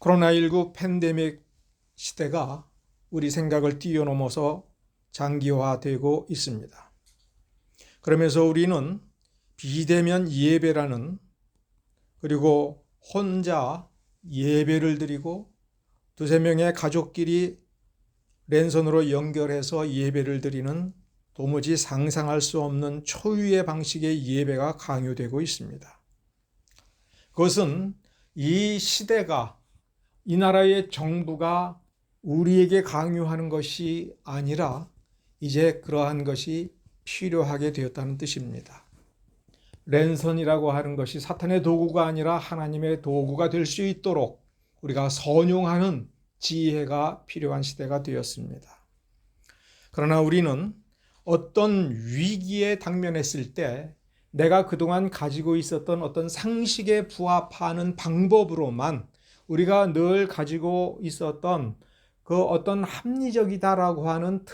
코로나19 팬데믹 시대가 우리 생각을 뛰어넘어서 장기화되고 있습니다. 그러면서 우리는 비대면 예배라는, 그리고 혼자 예배를 드리고 두세 명의 가족끼리 랜선으로 연결해서 예배를 드리는 도무지 상상할 수 없는 초유의 방식의 예배가 강요되고 있습니다. 그것은 이 시대가, 이 나라의 정부가 우리에게 강요하는 것이 아니라 이제 그러한 것이 필요하게 되었다는 뜻입니다. 랜선이라고 하는 것이 사탄의 도구가 아니라 하나님의 도구가 될 수 있도록 우리가 선용하는 지혜가 필요한 시대가 되었습니다. 그러나 우리는 어떤 위기에 당면했을 때 내가 그동안 가지고 있었던 어떤 상식에 부합하는 방법으로만 우리가 늘 가지고 있었던 그 어떤 합리적이다라고 하는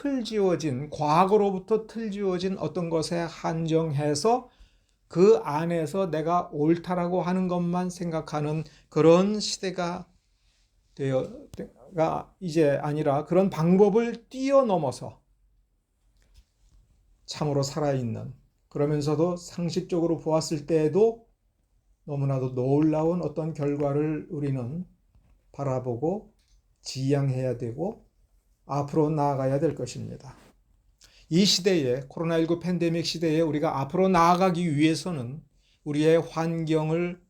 과거로부터 틀 지어진 어떤 것에 한정해서 그 안에서 내가 옳다라고 하는 것만 생각하는 그런 시대가 이제 아니라, 그런 방법을 뛰어넘어서 참으로 살아있는, 그러면서도 상식적으로 보았을 때에도 너무나도 놀라운 어떤 결과를 우리는 바라보고 지향해야 되고 앞으로 나아가야 될 것입니다. 이 시대에, 코로나19 팬데믹 시대에 우리가 앞으로 나아가기 위해서는 우리의 환경을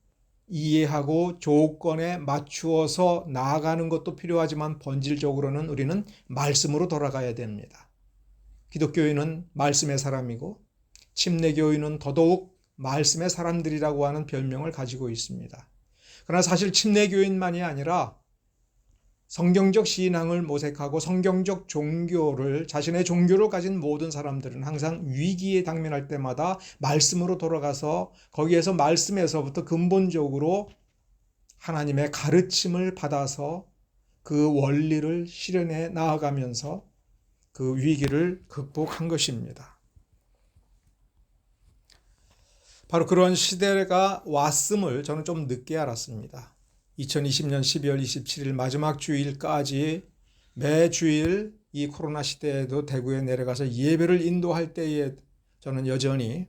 이해하고 조건에 맞추어서 나아가는 것도 필요하지만 본질적으로는 우리는 말씀으로 돌아가야 됩니다. 기독교인은 말씀의 사람이고 침례교인은 더더욱 말씀의 사람들이라고 하는 별명을 가지고 있습니다. 그러나 사실 침례교인만이 아니라 성경적 신앙을 모색하고 성경적 종교를, 자신의 종교를 가진 모든 사람들은 항상 위기에 당면할 때마다 말씀으로 돌아가서 거기에서 말씀에서부터 근본적으로 하나님의 가르침을 받아서 그 원리를 실현해 나아가면서 그 위기를 극복한 것입니다. 바로 그런 시대가 왔음을 저는 좀 늦게 알았습니다. 2020년 12월 27일 마지막 주일까지 매주일 이 코로나 시대에도 대구에 내려가서 예배를 인도할 때에 저는 여전히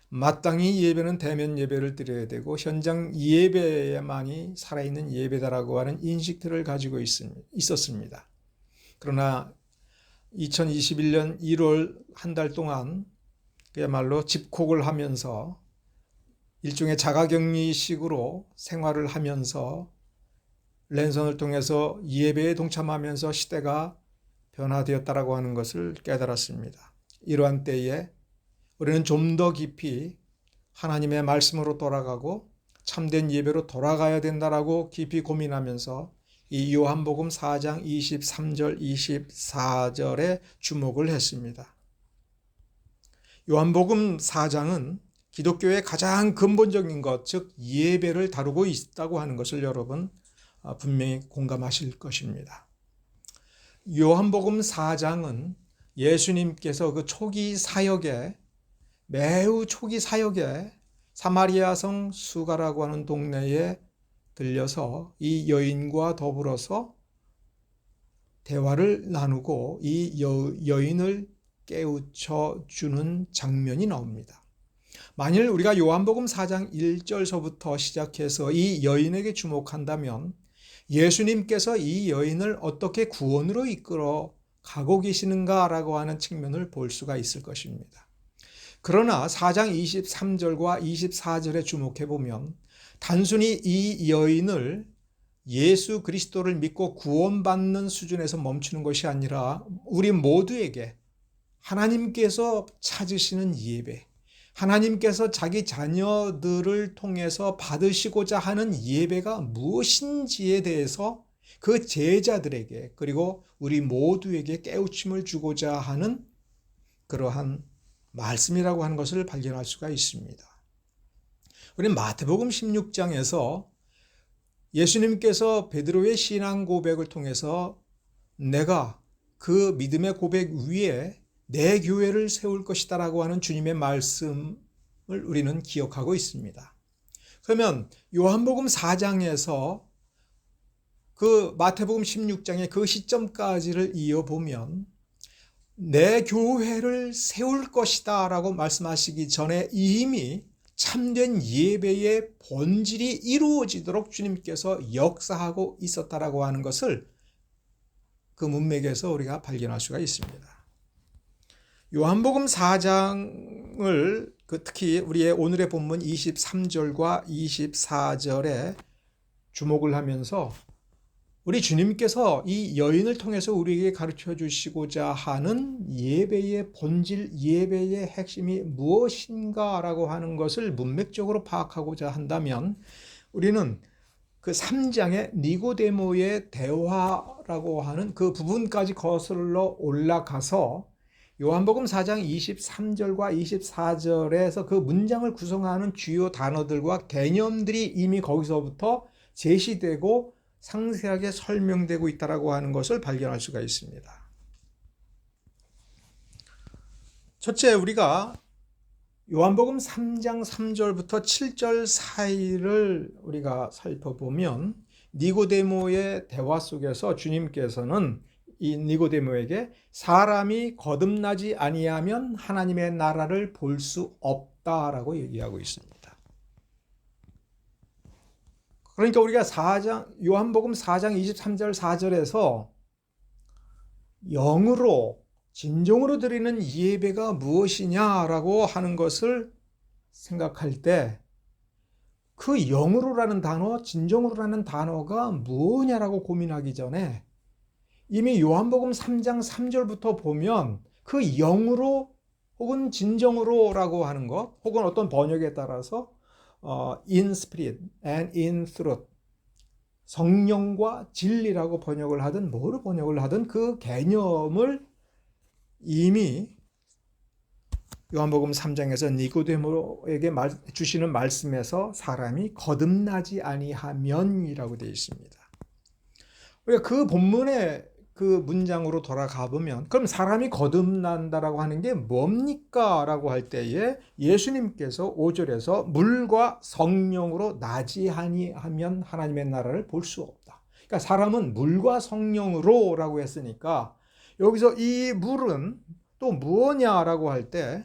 마땅히 예배는 대면 예배를 드려야 되고 현장 예배에만이 살아있는 예배다라고 하는 인식들을 가지고 있었습니다. 그러나 2021년 1월 한 달 동안 그야말로 집콕을 하면서 일종의 자가격리식으로 생활을 하면서 랜선을 통해서 예배에 동참하면서 시대가 변화되었다라고 하는 것을 깨달았습니다. 이러한 때에 우리는 좀 더 깊이 하나님의 말씀으로 돌아가고 참된 예배로 돌아가야 된다라고 깊이 고민하면서 이 요한복음 4장 23절 24절에 주목을 했습니다. 요한복음 4장은 기독교의 가장 근본적인 것, 즉 예배를 다루고 있다고 하는 것을 여러분 분명히 공감하실 것입니다. 요한복음 4장은 예수님께서 그 매우 초기 사역에 사마리아성 수가라고 하는 동네에 들려서 이 여인과 더불어서 대화를 나누고 이 여인을 깨우쳐 주는 장면이 나옵니다. 만일 우리가 요한복음 4장 1절서부터 시작해서 이 여인에게 주목한다면 예수님께서 이 여인을 어떻게 구원으로 이끌어 가고 계시는가라고 하는 측면을 볼 수가 있을 것입니다. 그러나 4장 23절과 24절에 주목해 보면 단순히 이 여인을 예수 그리스도를 믿고 구원받는 수준에서 멈추는 것이 아니라 우리 모두에게 하나님께서 찾으시는 예배, 하나님께서 자기 자녀들을 통해서 받으시고자 하는 예배가 무엇인지에 대해서 그 제자들에게, 그리고 우리 모두에게 깨우침을 주고자 하는 그러한 말씀이라고 하는 것을 발견할 수가 있습니다. 우리는 마태복음 16장에서 예수님께서 베드로의 신앙 고백을 통해서 내가 그 믿음의 고백 위에 내 교회를 세울 것이다 라고 하는 주님의 말씀을 우리는 기억하고 있습니다. 그러면 요한복음 4장에서 그 마태복음 16장의 그 시점까지를 이어보면 내 교회를 세울 것이다 라고 말씀하시기 전에 이미 참된 예배의 본질이 이루어지도록 주님께서 역사하고 있었다라고 하는 것을 그 문맥에서 우리가 발견할 수가 있습니다. 요한복음 4장을 특히 우리의 오늘의 본문 23절과 24절에 주목을 하면서 우리 주님께서 이 여인을 통해서 우리에게 가르쳐 주시고자 하는 예배의 본질, 예배의 핵심이 무엇인가라고 하는 것을 문맥적으로 파악하고자 한다면 우리는 그 3장의 니고데모의 대화라고 하는 그 부분까지 거슬러 올라가서 요한복음 4장 23절과 24절에서 그 문장을 구성하는 주요 단어들과 개념들이 이미 거기서부터 제시되고 상세하게 설명되고 있다고 하는 것을 발견할 수가 있습니다. 첫째, 우리가 요한복음 3장 3절부터 7절 사이를 우리가 살펴보면 니고데모의 대화 속에서 주님께서는 이 니고데모에게 사람이 거듭나지 아니하면 하나님의 나라를 볼 수 없다라고 얘기하고 있습니다. 그러니까 우리가 요한복음 4장 23절 4절에서 영으로 진정으로 드리는 예배가 무엇이냐라고 하는 것을 생각할 때 그 영으로라는 단어, 진정으로라는 단어가 무엇냐라고 고민하기 전에 이미 요한복음 3장 3절부터 보면 그 영으로 혹은 진정으로라고 하는 것, 혹은 어떤 번역에 따라서 in spirit and in truth, 성령과 진리라고 번역을 하든 뭐로 번역을 하든 그 개념을 이미 요한복음 3장에서 니고데모에게 주시는 말씀에서 사람이 거듭나지 아니하면이라고 되어 있습니다. 우리가 그 본문의 그 문장으로 돌아가 보면 그럼 사람이 거듭난다라고 하는 게 뭡니까? 라고 할 때에 예수님께서 5절에서 물과 성령으로 나지 아니하면 하나님의 나라를 볼 수 없다. 그러니까 사람은 물과 성령으로 라고 했으니까 여기서 이 물은 또 무엇냐라고 할 때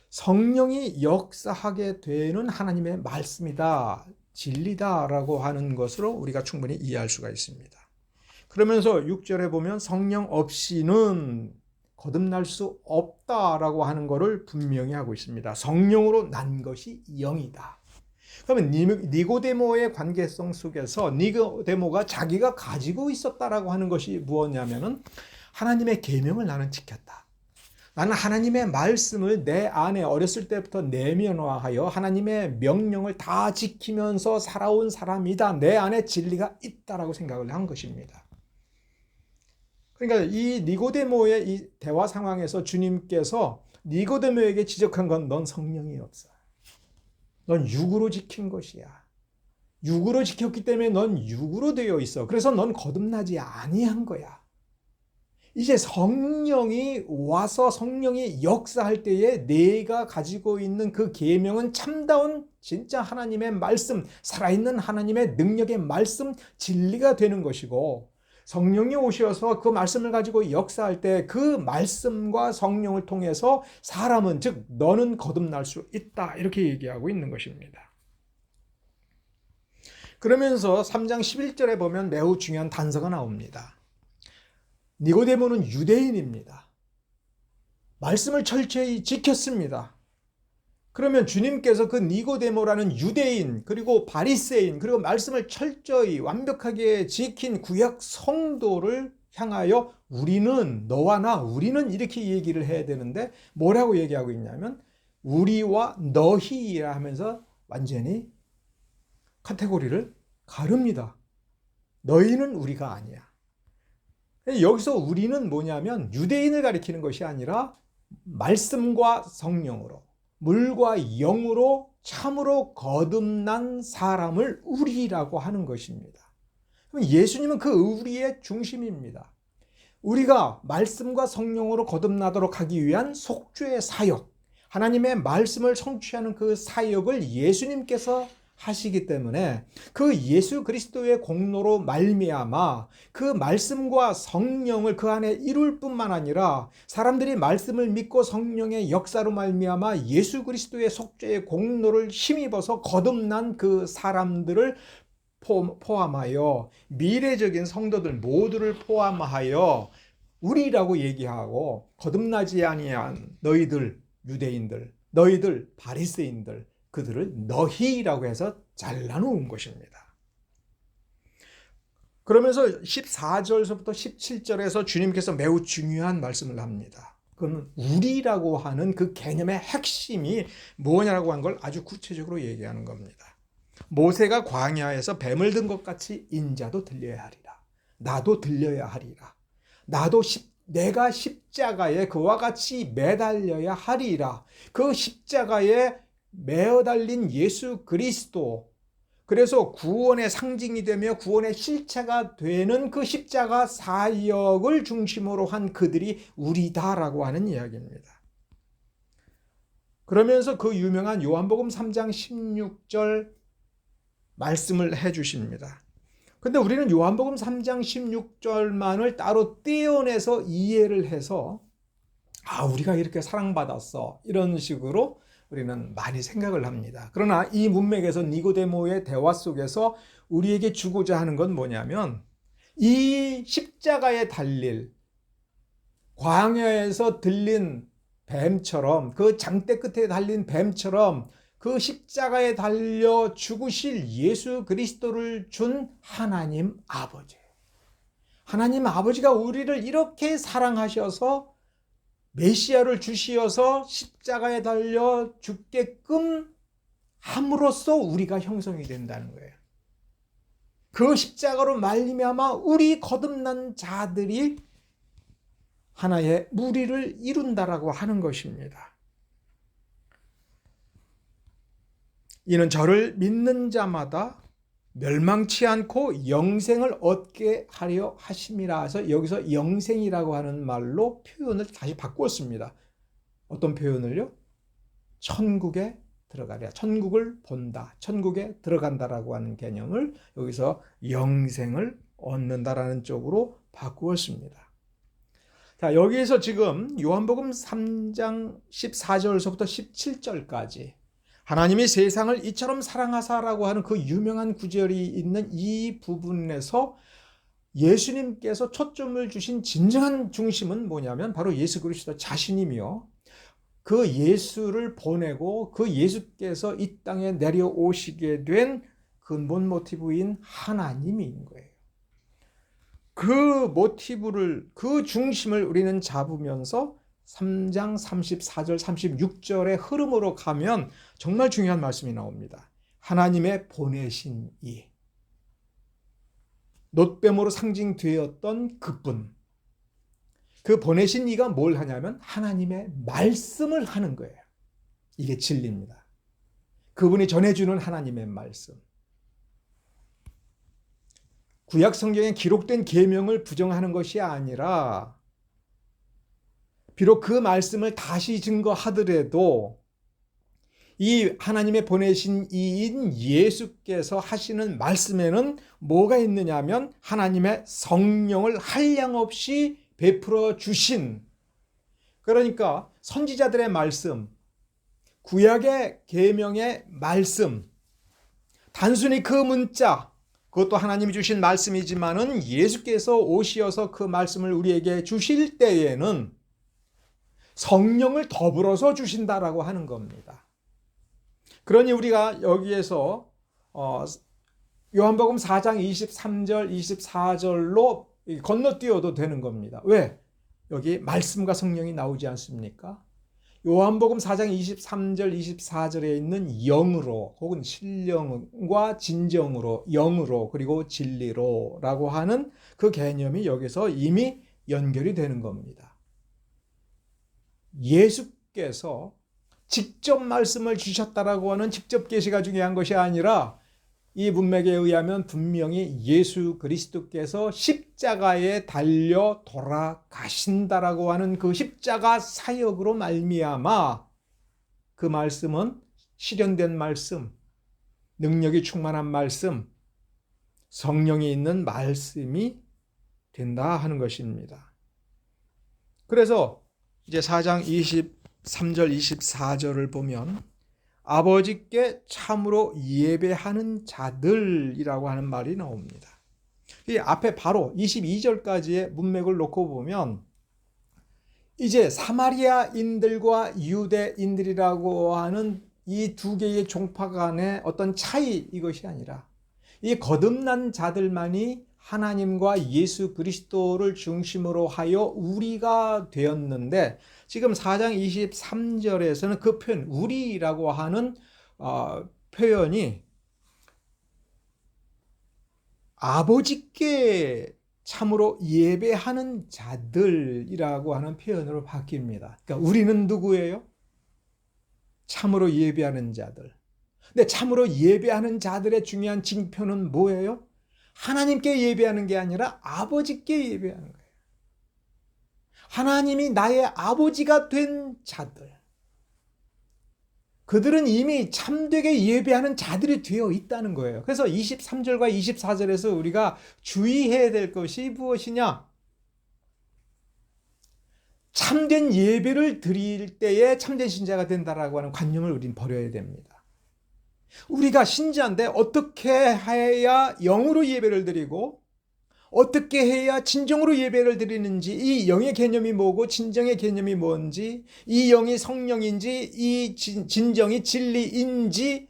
성령이 역사하게 되는 하나님의 말씀이다, 진리다라고 하는 것으로 우리가 충분히 이해할 수가 있습니다. 그러면서 6절에 보면 성령 없이는 거듭날 수 없다라고 하는 것을 분명히 하고 있습니다. 성령으로 난 것이 영이다. 그러면 니고데모의 관계성 속에서 니고데모가 자기가 가지고 있었다라고 하는 것이 무엇이냐면은 하나님의 계명을 나는 지켰다. 나는 하나님의 말씀을 내 안에 어렸을 때부터 내면화하여 하나님의 명령을 다 지키면서 살아온 사람이다. 내 안에 진리가 있다라고 생각을 한 것입니다. 그러니까 이 니고데모의 이 대화 상황에서 주님께서 니고데모에게 지적한 건 넌 성령이 없어. 넌 육으로 지킨 것이야. 육으로 지켰기 때문에 넌 육으로 되어 있어. 그래서 넌 거듭나지 아니한 거야. 이제 성령이 와서 성령이 역사할 때에 내가 가지고 있는 그 계명은 참다운 진짜 하나님의 말씀, 살아있는 하나님의 능력의 말씀, 진리가 되는 것이고 성령이 오셔서 그 말씀을 가지고 역사할 때 그 말씀과 성령을 통해서 사람은 즉 너는 거듭날 수 있다 이렇게 얘기하고 있는 것입니다. 그러면서 3장 11절에 보면 매우 중요한 단서가 나옵니다. 니고데모는 유대인입니다. 말씀을 철저히 지켰습니다. 그러면 주님께서 그 니고데모라는 유대인 그리고 바리새인 그리고 말씀을 철저히 완벽하게 지킨 구약 성도를 향하여 우리는 너와 나 우리는 이렇게 얘기를 해야 되는데 뭐라고 얘기하고 있냐면 우리와 너희라 하면서 완전히 카테고리를 가릅니다. 너희는 우리가 아니야. 여기서 우리는 뭐냐면 유대인을 가리키는 것이 아니라 말씀과 성령으로 물과 영으로 참으로 거듭난 사람을 우리라고 하는 것입니다. 예수님은 그 우리의 중심입니다. 우리가 말씀과 성령으로 거듭나도록 하기 위한 속죄의 사역, 하나님의 말씀을 성취하는 그 사역을 예수님께서 하시기 때문에 그 예수 그리스도의 공로로 말미암아 그 말씀과 성령을 그 안에 이룰 뿐만 아니라 사람들이 말씀을 믿고 성령의 역사로 말미암아 예수 그리스도의 속죄의 공로를 힘입어서 거듭난 그 사람들을 포함하여 미래적인 성도들 모두를 포함하여 우리라고 얘기하고, 거듭나지 아니한 너희들 유대인들, 너희들 바리새인들, 그들을 너희라고 해서 잘라놓은 것입니다. 그러면서 14절서부터 17절에서 주님께서 매우 중요한 말씀을 합니다. 그건 우리라고 하는 그 개념의 핵심이 뭐냐라고 하는 걸 아주 구체적으로 얘기하는 겁니다. 모세가 광야에서 뱀을 든 것 같이 인자도 들려야 하리라. 나도 들려야 하리라. 내가 십자가에 그와 같이 매달려야 하리라. 그 십자가에 매어 달린 예수 그리스도, 그래서 구원의 상징이 되며 구원의 실체가 되는 그 십자가 사역을 중심으로 한 그들이 우리다라고 하는 이야기입니다. 그러면서 그 유명한 요한복음 3장 16절 말씀을 해 주십니다. 근데 우리는 요한복음 3장 16절만을 따로 떼어내서 이해를 해서 우리가 이렇게 사랑받았어, 이런 식으로 우리는 많이 생각을 합니다. 그러나 이 문맥에서 니고데모의 대화 속에서 우리에게 주고자 하는 건 뭐냐면, 이 십자가에 달릴, 광야에서 들린 뱀처럼, 그 장대 끝에 달린 뱀처럼 그 십자가에 달려 죽으실 예수 그리스도를 준 하나님 아버지. 하나님 아버지가 우리를 이렇게 사랑하셔서 메시아를 주시어서 십자가에 달려 죽게끔 함으로써 우리가 형성이 된다는 거예요. 그 십자가로 말미암아 우리 거듭난 자들이 하나의 무리를 이룬다라고 하는 것입니다. 이는 저를 믿는 자마다 멸망치 않고 영생을 얻게 하려 하심이라 해서 여기서 영생이라고 하는 말로 표현을 다시 바꾸었습니다. 어떤 표현을요? 천국에 들어가랴. 천국을 본다. 천국에 들어간다라고 하는 개념을 여기서 영생을 얻는다라는 쪽으로 바꾸었습니다. 자, 여기에서 지금 요한복음 3장 14절서부터 17절까지 하나님이 세상을 이처럼 사랑하사라고 하는 그 유명한 구절이 있는 이 부분에서 예수님께서 초점을 주신 진정한 중심은 뭐냐면 바로 예수 그리스도 자신이며, 그 예수를 보내고 그 예수께서 이 땅에 내려오시게 된 근본 모티브인 하나님인 거예요. 그 모티브를, 그 중심을 우리는 잡으면서 3장 34절 36절의 흐름으로 가면 정말 중요한 말씀이 나옵니다. 하나님의 보내신 이, 놋뱀으로 상징되었던 그분, 그 보내신 이가 뭘 하냐면 하나님의 말씀을 하는 거예요. 이게 진리입니다. 그분이 전해주는 하나님의 말씀. 구약 성경에 기록된 계명을 부정하는 것이 아니라, 비록 그 말씀을 다시 증거하더라도 이 하나님의 보내신 이인 예수께서 하시는 말씀에는 뭐가 있느냐면 하나님의 성령을 한량없이 베풀어 주신, 그러니까 선지자들의 말씀, 구약의 계명의 말씀, 단순히 그 문자, 그것도 하나님이 주신 말씀이지만은 예수께서 오시어서 그 말씀을 우리에게 주실 때에는 성령을 더불어서 주신다라고 하는 겁니다. 그러니 우리가 여기에서 요한복음 4장 23절, 24절로 건너뛰어도 되는 겁니다. 왜? 여기 말씀과 성령이 나오지 않습니까? 요한복음 4장 23절, 24절에 있는 영으로, 혹은 신령과 진정으로, 영으로, 그리고 진리로 라고 하는 그 개념이 여기서 이미 연결이 되는 겁니다. 예수께서 직접 말씀을 주셨다라고 하는 직접 계시가 중요한 것이 아니라, 이 문맥에 의하면 분명히 예수 그리스도께서 십자가에 달려 돌아가신다라고 하는 그 십자가 사역으로 말미암아 그 말씀은 실현된 말씀, 능력이 충만한 말씀, 성령이 있는 말씀이 된다 하는 것입니다. 그래서 이제 4장 23절 24절을 보면 아버지께 참으로 예배하는 자들이라고 하는 말이 나옵니다. 이 앞에 바로 22절까지의 문맥을 놓고 보면 이제 사마리아인들과 유대인들이라고 하는 이 두 개의 종파 간의 어떤 차이, 이것이 아니라 이 거듭난 자들만이 하나님과 예수 그리스도를 중심으로 하여 우리가 되었는데, 지금 4장 23절에서는 그 표현 우리라고 하는 표현이 아버지께 참으로 예배하는 자들이라고 하는 표현으로 바뀝니다. 그러니까 우리는 누구예요? 참으로 예배하는 자들. 근데 참으로 예배하는 자들의 중요한 징표는 뭐예요? 하나님께 예배하는 게 아니라 아버지께 예배하는 거예요. 하나님이 나의 아버지가 된 자들. 그들은 이미 참되게 예배하는 자들이 되어 있다는 거예요. 그래서 23절과 24절에서 우리가 주의해야 될 것이 무엇이냐? 참된 예배를 드릴 때에 참된 신자가 된다라고 하는 관념을 우리는 버려야 됩니다. 우리가 신자인데 어떻게 해야 영으로 예배를 드리고 어떻게 해야 진정으로 예배를 드리는지, 이 영의 개념이 뭐고 진정의 개념이 뭔지, 이 영이 성령인지 이 진정이 진리인지,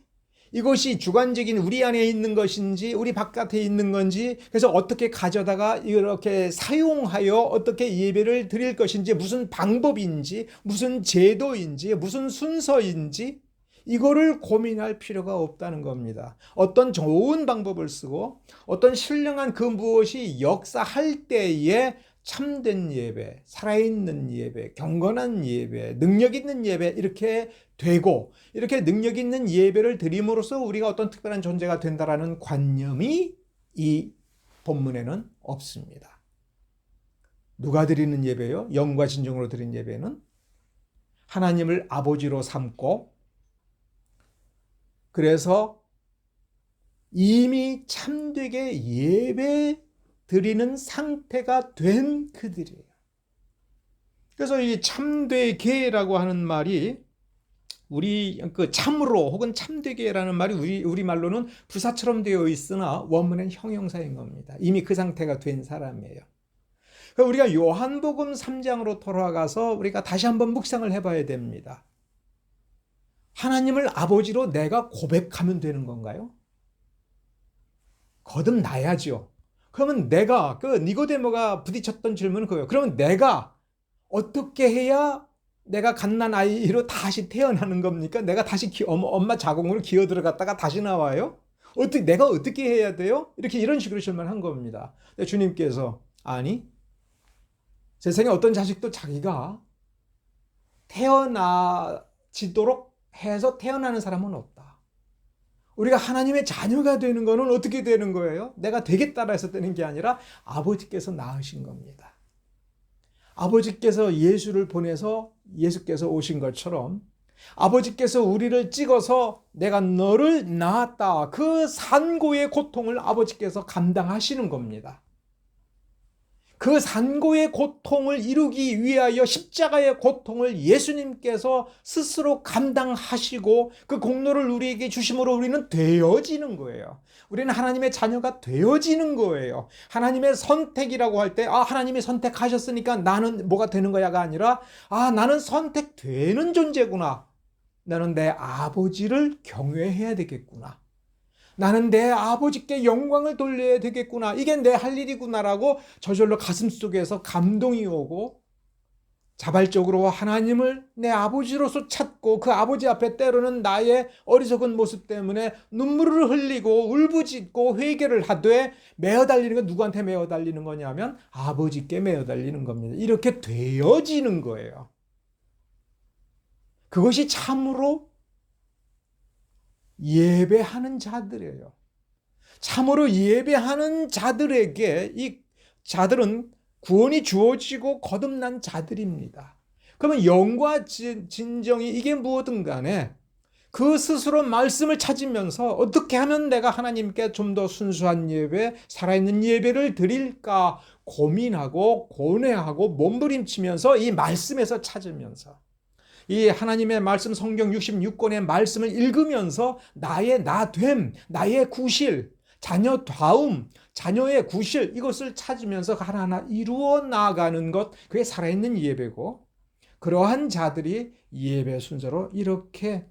이것이 주관적인 우리 안에 있는 것인지 우리 바깥에 있는 건지, 그래서 어떻게 가져다가 이렇게 사용하여 어떻게 예배를 드릴 것인지, 무슨 방법인지, 무슨 제도인지, 무슨 순서인지, 이거를 고민할 필요가 없다는 겁니다. 어떤 좋은 방법을 쓰고 어떤 신령한 그 무엇이 역사할 때에 참된 예배, 살아있는 예배, 경건한 예배, 능력 있는 예배, 이렇게 되고, 이렇게 능력 있는 예배를 드림으로써 우리가 어떤 특별한 존재가 된다라는 관념이 이 본문에는 없습니다. 누가 드리는 예배요? 영과 진정으로 드리는 예배는 하나님을 아버지로 삼고, 그래서 이미 참되게 예배 드리는 상태가 된 그들이에요. 그래서 이 참되게라고 하는 말이 우리 참으로 혹은 참되게라는 말이 우리 말로는 부사처럼 되어 있으나 원문은 형용사인 겁니다. 이미 그 상태가 된 사람이에요. 그러니까 우리가 요한복음 3장으로 돌아가서 우리가 다시 한번 묵상을 해봐야 됩니다. 하나님을 아버지로 내가 고백하면 되는 건가요? 거듭나야죠. 그러면 내가, 니고데모가 부딪혔던 질문은 그거예요. 그러면 내가 어떻게 해야 내가 갓난 아이로 다시 태어나는 겁니까? 내가 다시 엄마 자궁으로 기어 들어갔다가 다시 나와요? 내가 어떻게 해야 돼요? 이런 식으로 질문한 겁니다. 근데 주님께서, 아니, 세상에 어떤 자식도 자기가 태어나지도록 해서 태어나는 사람은 없다. 우리가 하나님의 자녀가 되는 것은 어떻게 되는 거예요? 내가 되겠다라 해서 되는 게 아니라 아버지께서 낳으신 겁니다. 아버지께서 예수를 보내서 예수께서 오신 것처럼 아버지께서 우리를 찍어서 내가 너를 낳았다, 그 산고의 고통을 아버지께서 감당하시는 겁니다. 그 산고의 고통을 이루기 위하여 십자가의 고통을 예수님께서 스스로 감당하시고 그 공로를 우리에게 주심으로 우리는 되어지는 거예요. 우리는 하나님의 자녀가 되어지는 거예요. 하나님의 선택이라고 할 때 하나님이 선택하셨으니까 나는 뭐가 되는 거야가 아니라 나는 선택되는 존재구나. 나는 내 아버지를 경외해야 되겠구나. 나는 내 아버지께 영광을 돌려야 되겠구나. 이게 내 할 일이구나라고 저절로 가슴속에서 감동이 오고 자발적으로 하나님을 내 아버지로서 찾고 그 아버지 앞에 때로는 나의 어리석은 모습 때문에 눈물을 흘리고 울부짖고 회개를 하되 매어 달리는 건 누구한테 매어 달리는 거냐면 아버지께 매어 달리는 겁니다. 이렇게 되어지는 거예요. 그것이 참으로 예배하는 자들이에요. 참으로 예배하는 자들에게 이 자들은 구원이 주어지고 거듭난 자들입니다. 그러면 영과 진정이 이게 무엇든 간에 그 스스로 말씀을 찾으면서 어떻게 하면 내가 하나님께 좀 더 순수한 예배, 살아있는 예배를 드릴까 고민하고 고뇌하고 몸부림치면서 이 말씀에서 찾으면서 이 하나님의 말씀 성경 66권의 말씀을 읽으면서 나의 나됨, 나의 구실, 자녀다움, 자녀의 구실 이것을 찾으면서 하나하나 이루어 나아가는 것, 그게 살아있는 예배고, 그러한 자들이 예배 순서로 이렇게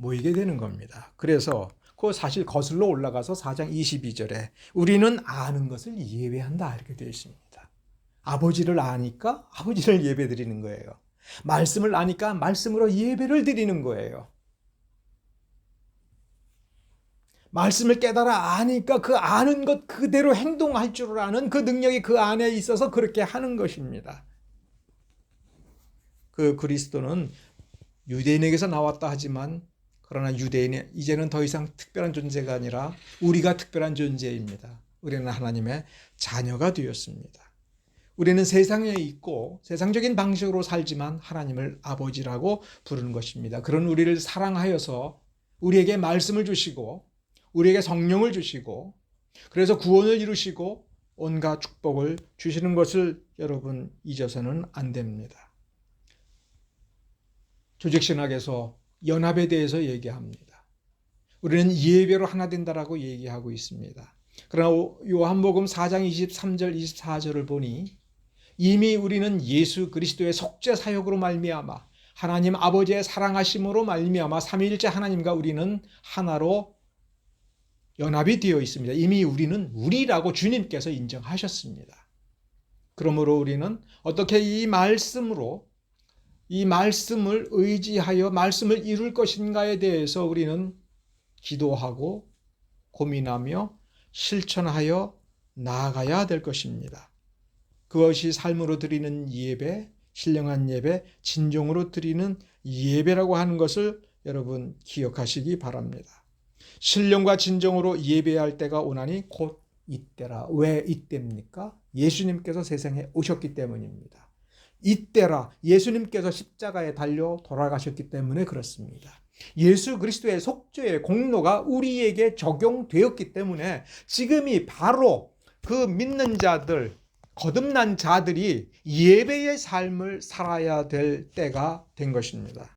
모이게 되는 겁니다. 그래서 그 사실 거슬러 올라가서 4장 22절에 우리는 아는 것을 예배한다 이렇게 되어 있습니다. 아버지를 아니까 아버지를 예배 드리는 거예요. 말씀을 아니까 말씀으로 예배를 드리는 거예요. 말씀을 깨달아 아니까 그 아는 것 그대로 행동할 줄 아는 그 능력이 그 안에 있어서 그렇게 하는 것입니다. 그 그리스도는 유대인에게서 나왔다 하지만 그러나 유대인이 이제는 더 이상 특별한 존재가 아니라 우리가 특별한 존재입니다. 우리는 하나님의 자녀가 되었습니다. 우리는 세상에 있고 세상적인 방식으로 살지만 하나님을 아버지라고 부르는 것입니다. 그런 우리를 사랑하여서 우리에게 말씀을 주시고 우리에게 성령을 주시고 그래서 구원을 이루시고 온갖 축복을 주시는 것을 여러분 잊어서는 안 됩니다. 조직신학에서 연합에 대해서 얘기합니다. 우리는 예배로 하나 된다라고 얘기하고 있습니다. 그러나 요한복음 4장 23절 24절을 보니 이미 우리는 예수 그리스도의 속죄 사역으로 말미암아 하나님 아버지의 사랑하심으로 말미암아 삼위일체 하나님과 우리는 하나로 연합이 되어 있습니다. 이미 우리는 우리라고 주님께서 인정하셨습니다. 그러므로 우리는 어떻게 이 말씀으로 이 말씀을 의지하여 말씀을 이룰 것인가에 대해서 우리는 기도하고 고민하며 실천하여 나아가야 될 것입니다. 그것이 삶으로 드리는 예배, 신령한 예배, 진정으로 드리는 예배라고 하는 것을 여러분 기억하시기 바랍니다. 신령과 진정으로 예배할 때가 오나니 곧 이때라. 왜 이때입니까? 예수님께서 세상에 오셨기 때문입니다. 이때라. 예수님께서 십자가에 달려 돌아가셨기 때문에 그렇습니다. 예수 그리스도의 속죄의 공로가 우리에게 적용되었기 때문에 지금이 바로 그 믿는 자들, 거듭난 자들이 예배의 삶을 살아야 될 때가 된 것입니다.